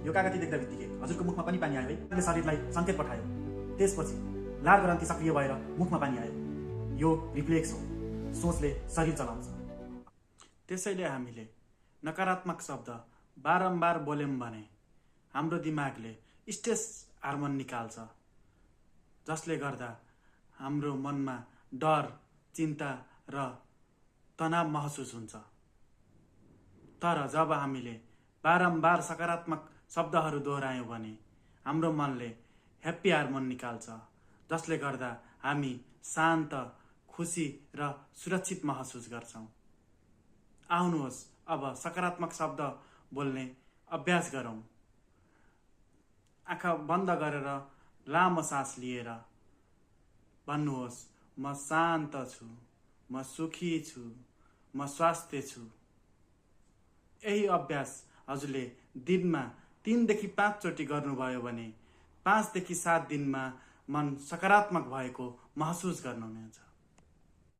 यो कागती देख्दा बित्तिकै हजुरको मुखमा पनि पानी आयो है। शरीरलाई सङ्केत पठायो, त्यसपछि लार ग्रन्थि सक्रिय भएर मुखमा पानी आयो। यो रिफ्लेक्स हो, सोचले शरीर चलाउँछ। त्यसैले हामीले नकारात्मक शब्द बारम्बार बोल्यौँ भने हाम्रो दिमागले स्ट्रेस हार्मोन निकाल्छ, जसले गर्दा हाम्रो मनमा डर, चिन्ता र तनाव महसुस हुन्छ। तर जब हामीले बारम्बार सकारात्मक शब्दहरू दोहोऱ्यायौँ भने हाम्रो मनले ह्याप्पी हार्मोन निकाल्छ, जसले गर्दा हामी शान्त, खुसी र सुरक्षित महसुस गर्छौँ। आउनुहोस् अब सकारात्मक शब्द बोल्ने अभ्यास गरौँ। आँखा बन्द गरेर लामो सास लिएर भन्नुहोस्, म शान्त छु, म सुखी छु, म स्वास्थ्य छु। यही अभ्यास हजुरले दिनमा 3 देखि 5 चोटि गर्नुभयो भने 5 देखि 7 दिनमा मन सकारात्मक भएको महसुस गर्नुहुनेछ।